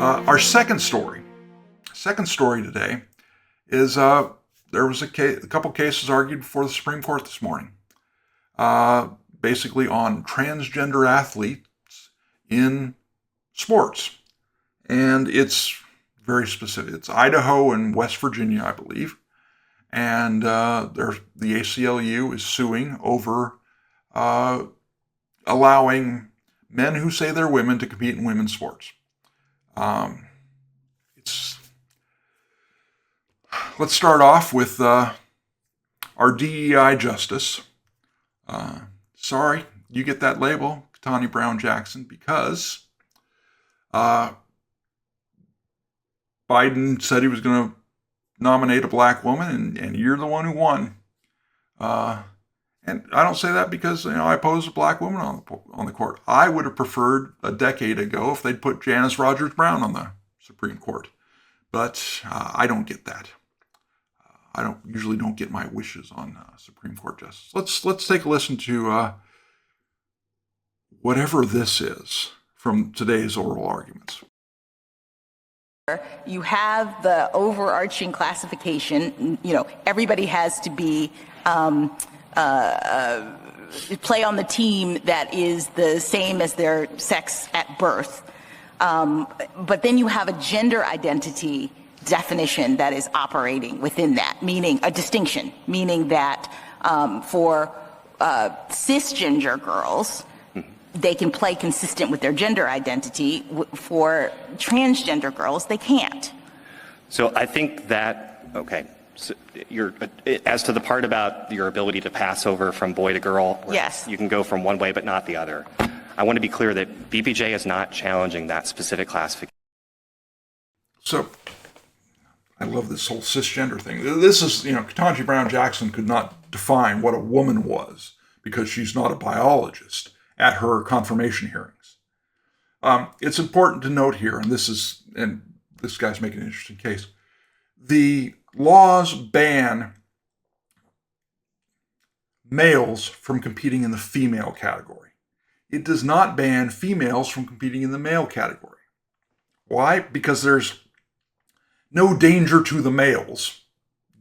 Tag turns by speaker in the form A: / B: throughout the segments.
A: Our second story today is there was a couple cases argued before the Supreme Court this morning, basically on transgender athletes in sports. And it's very specific. It's Idaho and West Virginia, I believe. And the ACLU is suing over allowing men who say they're women to compete in women's sports. Let's start off with our DEI justice. Sorry, you get that label, Tanya Brown Jackson, because Biden said he was going to nominate a black woman, and you're the one who won. And I don't say that because I oppose a black woman on the court. I would have preferred a decade ago if they'd put Janice Rogers Brown on the Supreme Court, but I don't get that. I usually don't get my wishes on Supreme Court justice. Let's take a listen to whatever this is from today's oral arguments.
B: You have the overarching classification. Everybody has to be play on the team that is the same as their sex at birth. But then you have a gender identity definition that is operating within that, meaning a distinction, meaning that for cisgender girls, they can play consistent with their gender identity. For transgender girls, they can't.
C: So I think that, okay, so as to the part about your ability to pass over from boy to girl,
B: yes,
C: you can go from one way but not the other. I want to be clear that BPJ is not challenging that specific classification.
A: So I love this whole cisgender thing. This is, Ketanji Brown Jackson could not define what a woman was because she's not a biologist at her confirmation hearings. It's important to note here, and this guy's making an interesting case. The laws ban males from competing in the female category. It does not ban females from competing in the male category. Why? Because there's no danger to the males,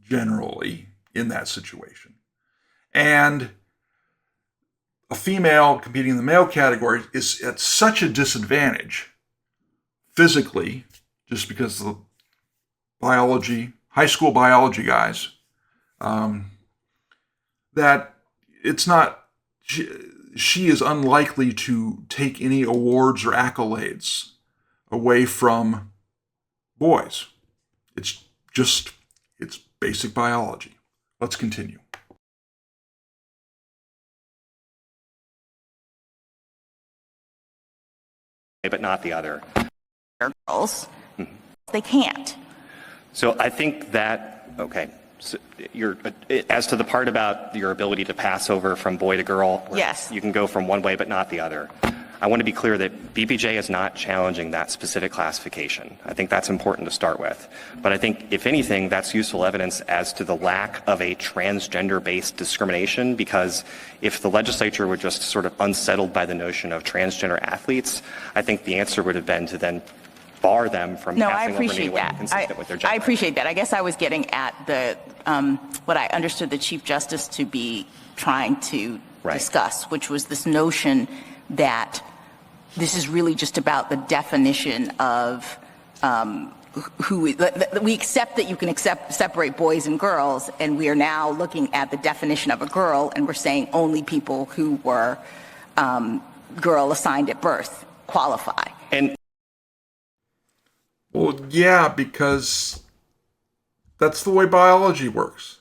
A: generally, in that situation. And a female competing in the male category is at such a disadvantage physically, just because of the high school biology guys, that it's not, she is unlikely to take any awards or accolades away from boys. It's basic biology. Let's continue.
C: But not the other.
B: Girls, they can't.
C: So I think that, okay, so as to the part about your ability to pass over from boy to girl,
B: yes,
C: you can go from one way but not the other. I want to be clear that BPJ is not challenging that specific classification. I think that's important to start with. But I think, if anything, that's useful evidence as to the lack of a transgender-based discrimination, because if the legislature were just sort of unsettled by the notion of transgender athletes, I think the answer would have been to then bar them from passing over in any way consistent with their gender.
B: I appreciate that. I guess I was getting at the what I understood the Chief Justice to be trying to discuss, which was this notion that this is really just about the definition of we accept that you can separate boys and girls, and we are now looking at the definition of a girl, and we're saying only people who were girl assigned at birth qualify.
A: Well, yeah, because that's the way biology works.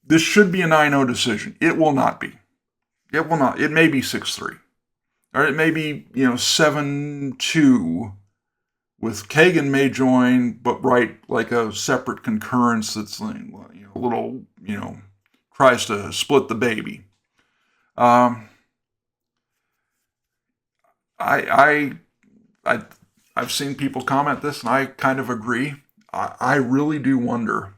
A: This should be a 9-0 decision. It will not be. It will not. It may be 6-3. Or it may be, 7-2 with Kagan may join, but write like a separate concurrence that's a little, tries to split the baby. I've seen people comment this, and I kind of agree. I really do wonder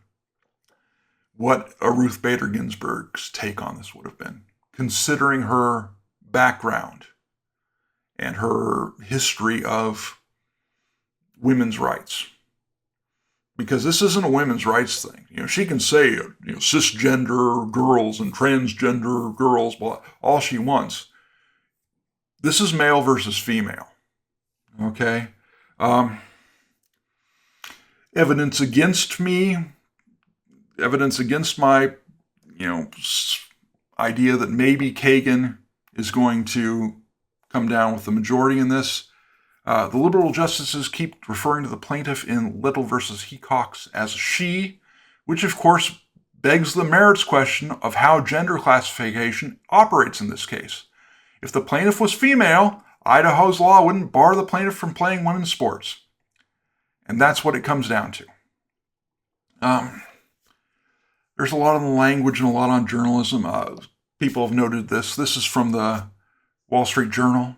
A: what a Ruth Bader Ginsburg's take on this would have been, considering her background and her history of women's rights. Because this isn't a women's rights thing. She can say, cisgender girls and transgender girls, all she wants. This is male versus female. Okay? Evidence against me, evidence against my, idea that maybe Kagan is going to come down with the majority in this. The liberal justices keep referring to the plaintiff in Little versus Hecox as she, which of course begs the merits question of how gender classification operates in this case. If the plaintiff was female, Idaho's law wouldn't bar the plaintiff from playing women's sports. And that's what it comes down to. There's a lot on the language and a lot on journalism. People have noted this. This is from the Wall Street Journal.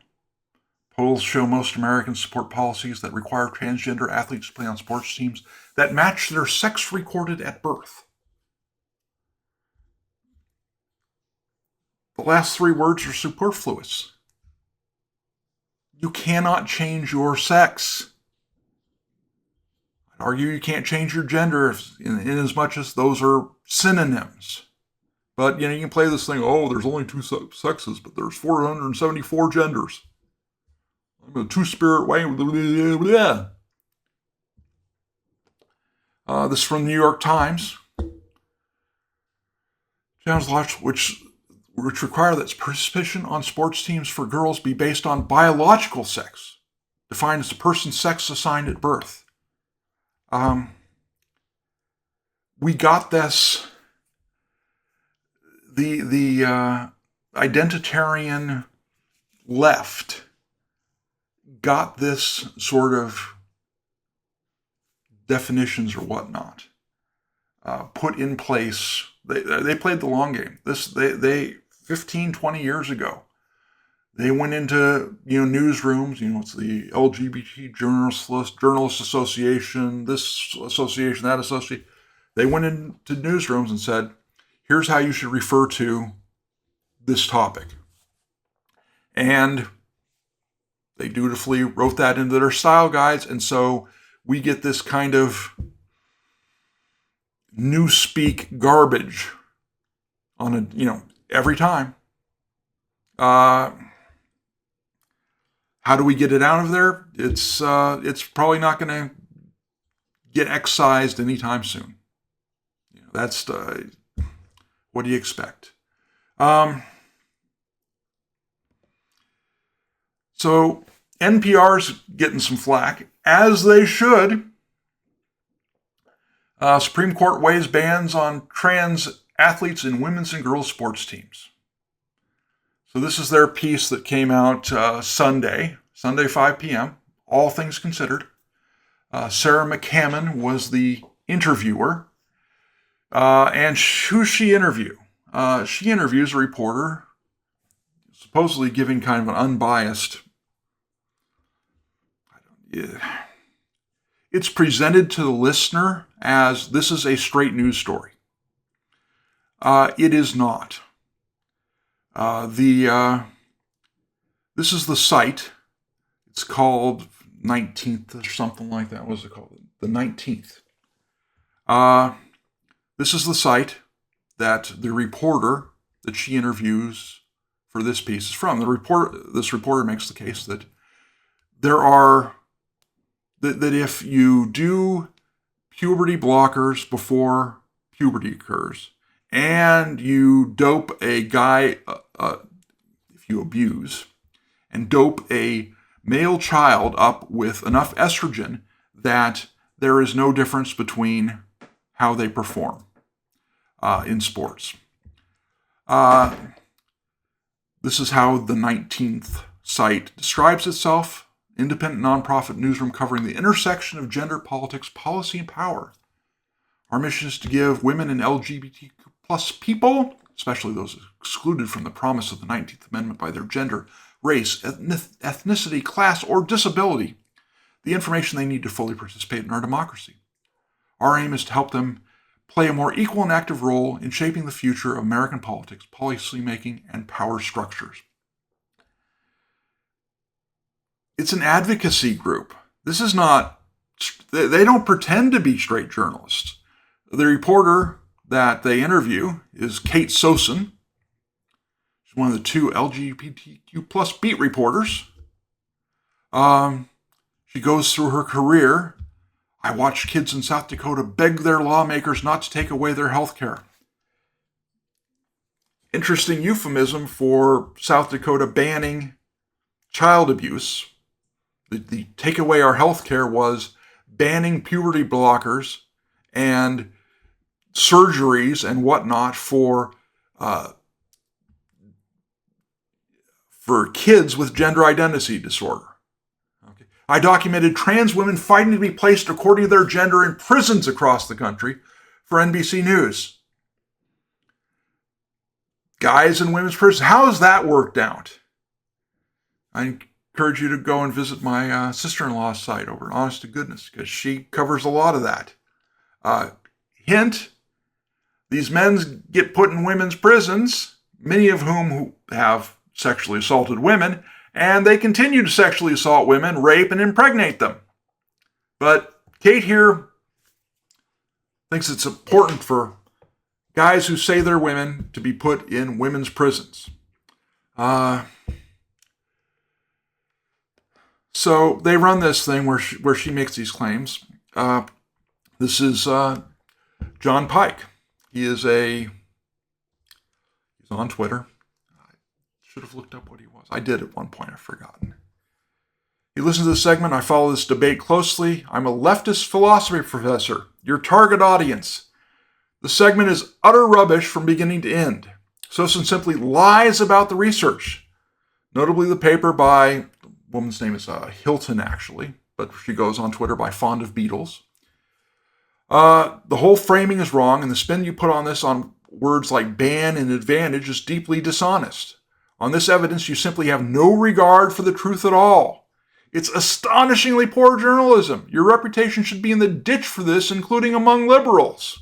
A: Polls show most Americans support policies that require transgender athletes to play on sports teams that match their sex recorded at birth. The last three words are superfluous. You cannot change your sex. I'd argue you can't change your gender in as much as those are synonyms. But, you can play this thing, there's only two sexes, but there's 474 genders. I'm a two-spirit way. Blah, blah, blah. This is from the New York Times. Challenge laws which require that participation on sports teams for girls be based on biological sex, defined as the person's sex assigned at birth. We got this. The identitarian left got this sort of definitions or whatnot put in place. They played the long game. They 15, 20 years ago, they went into newsrooms. It's the LGBT Journalists Association, this association, that association. They went into newsrooms and said, here's how you should refer to this topic. And they dutifully wrote that into their style guides. And so we get this kind of newspeak garbage on every time. How do we get it out of there? It's probably not going to get excised anytime soon. That's what do you expect? So NPR's getting some flack, as they should. Supreme Court weighs bans on trans athletes in women's and girls' sports teams. So this is their piece that came out Sunday 5 p.m., all things considered. Sarah McCammon was the interviewer. And who's she interview? She interviews a reporter, supposedly giving kind of an unbiased. It's presented to the listener as this is a straight news story. It is not. This is the site. It's called 19th or something like that. What is it called? The 19th. This is the site that the reporter that she interviews for this piece is from. This reporter makes the case that that if you do puberty blockers before puberty occurs, and you dope a guy, if you abuse, and dope a male child up with enough estrogen that there is no difference between how they perform in sports. This is how the 19th site describes itself. Independent nonprofit newsroom covering the intersection of gender, politics, policy, and power. Our mission is to give women and LGBT plus people, especially those excluded from the promise of the 19th Amendment by their gender, race, ethnicity, class, or disability, the information they need to fully participate in our democracy. Our aim is to help them play a more equal and active role in shaping the future of American politics, policymaking, and power structures. it's an advocacy group. This is not, they don't pretend to be straight journalists. The reporter that they interview is Kate Sosin. She's one of the two LGBTQ plus beat reporters. She goes through her career. I watched kids in South Dakota beg their lawmakers not to take away their health care. Interesting euphemism for South Dakota banning child abuse. The take away our health care was banning puberty blockers and surgeries and whatnot for kids with gender identity disorder. Okay. I documented trans women fighting to be placed according to their gender in prisons across the country for NBC News. Guys in women's prisons. How has that worked out? I encourage you to go and visit my sister-in-law's site over at Honest to Goodness, because she covers a lot of that. Hint, these men get put in women's prisons, many of whom have sexually assaulted women, and they continue to sexually assault women, rape, and impregnate them. But Kate here thinks it's important for guys who say they're women to be put in women's prisons. So they run this thing where she makes these claims. This is John Pike. He's on Twitter. I should have looked up what he was. I did at one point. I've forgotten. He listens to this segment. I follow this debate closely. I'm a leftist philosophy professor, your target audience. The segment is utter rubbish from beginning to end. Sosin simply lies about the research. Notably, the paper by, the woman's name is Hilton, actually, but she goes on Twitter by Fond of Beatles. The whole framing is wrong, and the spin you put on this on words like ban and advantage is deeply dishonest. On this evidence, you simply have no regard for the truth at all. It's astonishingly poor journalism. Your reputation should be in the ditch for this, including among liberals.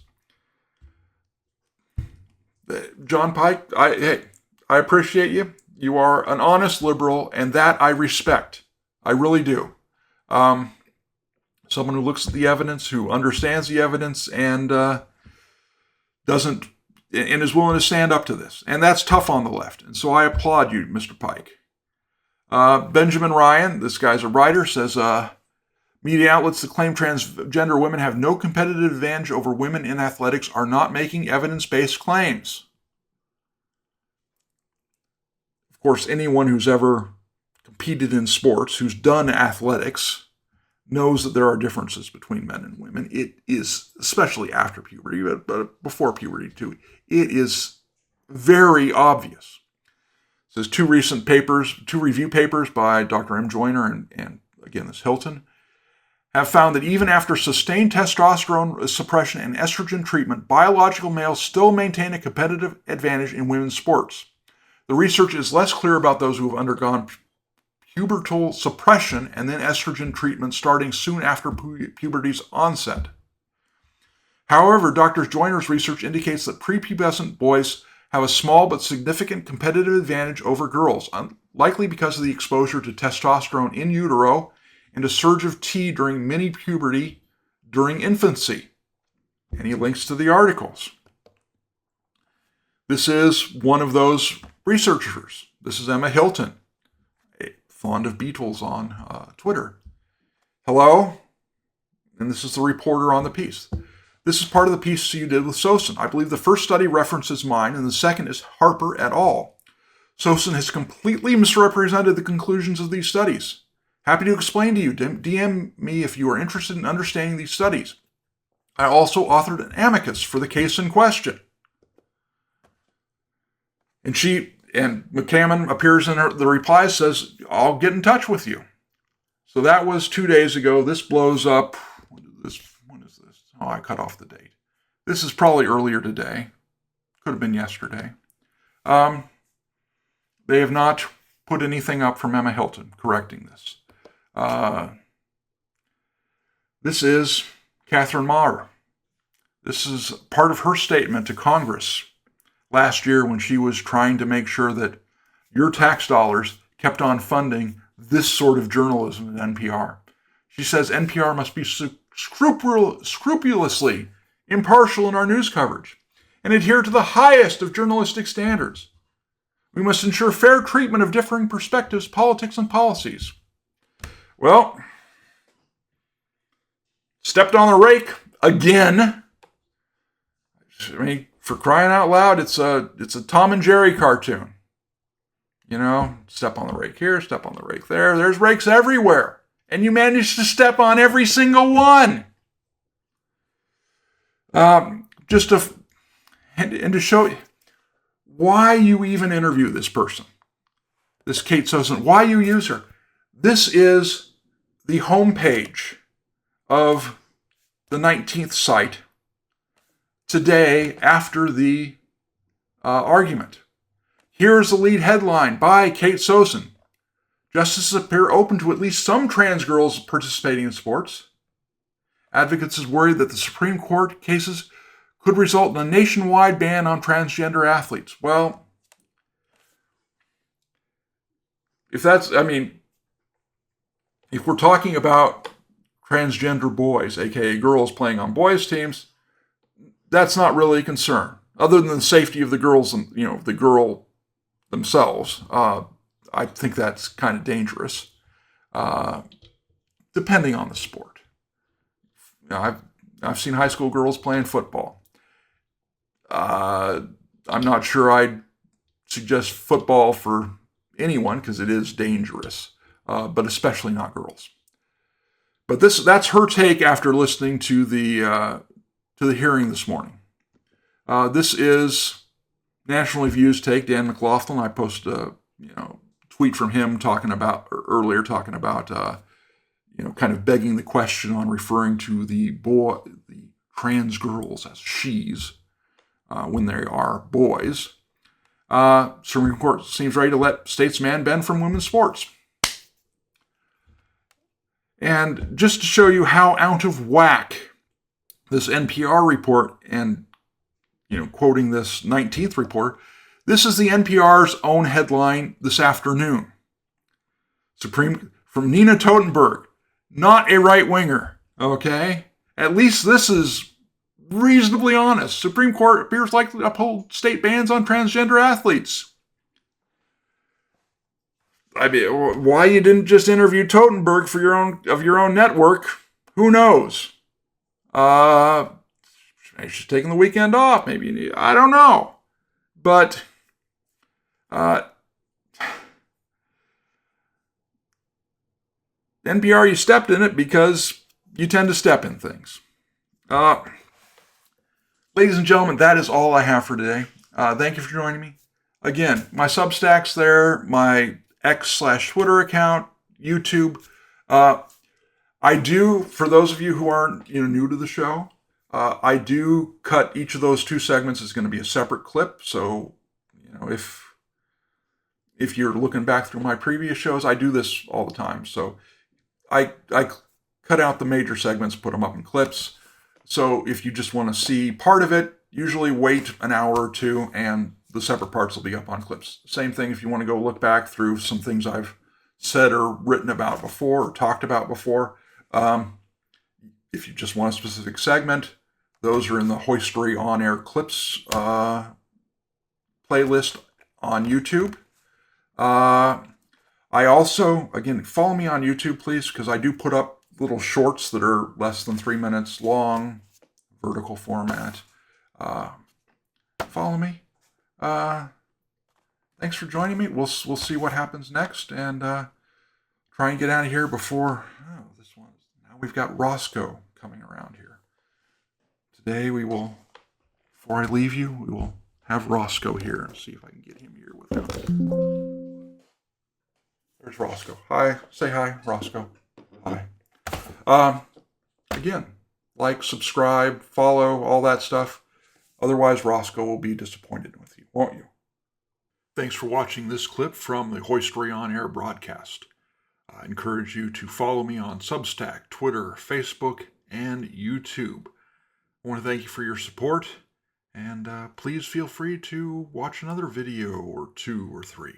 A: John Pike, I appreciate you. You are an honest liberal, and that I respect. I really do. Someone who looks at the evidence, who understands the evidence, and is willing to stand up to this. And that's tough on the left. And so I applaud you, Mr. Pike. Benjamin Ryan, this guy's a writer, says, media outlets that claim transgender women have no competitive advantage over women in athletics are not making evidence-based claims. Of course, anyone who's ever competed in sports, who's done athletics, knows that there are differences between men and women. It is, especially after puberty, but before puberty too, it is very obvious. It says two review papers by Dr. M. Joyner and again, this Hilton, have found that even after sustained testosterone suppression and estrogen treatment, biological males still maintain a competitive advantage in women's sports. The research is less clear about those who have undergone pubertal suppression and then estrogen treatment starting soon after puberty's onset. However, Dr. Joyner's research indicates that prepubescent boys have a small but significant competitive advantage over girls, likely because of the exposure to testosterone in utero and a surge of T during mini-puberty during infancy. And he links to the articles. This is one of those researchers. This is Emma Hilton, fond of Beatles on Twitter. Hello? And this is the reporter on the piece. This is part of the piece you did with Sosin. I believe the first study references mine and the second is Harper et al. Sosin has completely misrepresented the conclusions of these studies. Happy to explain to you. DM me if you are interested in understanding these studies. I also authored an amicus for the case in question. And McCammon appears in the reply, says, I'll get in touch with you. So that was 2 days ago. This blows up. When is this? Oh, I cut off the date. This is probably earlier today. Could have been yesterday. They have not put anything up from Emma Hilton correcting this. This is Catherine Maher. This is part of her statement to Congress last year when she was trying to make sure that your tax dollars kept on funding this sort of journalism at NPR. She says NPR must be scrupulously impartial in our news coverage and adhere to the highest of journalistic standards. We must ensure fair treatment of differing perspectives, politics, and policies. Well, stepped on the rake again. I mean, for crying out loud, it's a Tom and Jerry cartoon. You know, step on the rake here, step on the rake there. There's rakes everywhere. And you managed to step on every single one. And to show why you even interview this person, this Kate Sosin, why you use her. This is the homepage of the 19th site today after the argument. Here's the lead headline by Kate Sosin. Justices appear open to at least some trans girls participating in sports. Advocates is worried that the Supreme Court cases could result in a nationwide ban on transgender athletes. Well, if we're talking about transgender boys, aka girls playing on boys' teams, that's not really a concern, other than the safety of the girls and the girl themselves. I think that's kind of dangerous, depending on the sport. I've seen high school girls playing football. I'm not sure I'd suggest football for anyone because it is dangerous, but especially not girls. But that's her take after listening to the hearing this morning. This is National Review's take. Dan McLaughlin. I posted a tweet from him talking about kind of begging the question on referring to the trans girls as she's when they are boys. Supreme Court seems ready to let states bend from women's sports. And just to show you how out of whack this NPR report and quoting this 19th report, this is the NPR's own headline this afternoon. From Nina Totenberg, not a right-winger, okay? At least this is reasonably honest. Supreme Court appears likely to uphold state bans on transgender athletes. I mean, why you didn't just interview Totenberg for your own network, who knows? She's taking the weekend off, maybe. I don't know. But NPR, you stepped in it because you tend to step in things. Ladies and gentlemen, that is all I have for today. Thank you for joining me. Again, my Substack's there, my X/Twitter account, YouTube. I do, for those of you who aren't new to the show, I do cut each of those two segments is going to be a separate clip. So, if you're looking back through my previous shows, I do this all the time. So I cut out the major segments, put them up in clips. So if you just want to see part of it, usually wait an hour or two and the separate parts will be up on clips. Same thing if you want to go look back through some things I've said or written about before or talked about before. If you just want a specific segment, those are in the Hoystory On Air Clips playlist on YouTube. I also, again, follow me on YouTube, please, because I do put up little shorts that are less than 3 minutes long, vertical format. Follow me. Thanks for joining me. We'll see what happens next, and try and get out of here before this one. Now we've got Roscoe coming around here. Today before I leave you, we will have Roscoe here and see if I can get him here with us. There's Roscoe. Hi. Say hi, Roscoe. Hi. Again, like, subscribe, follow, all that stuff. Otherwise, Roscoe will be disappointed with you, won't you? Thanks for watching this clip from the Hoystory On Air broadcast. I encourage you to follow me on Substack, Twitter, Facebook, and YouTube. I want to thank you for your support, and please feel free to watch another video or 2 or 3.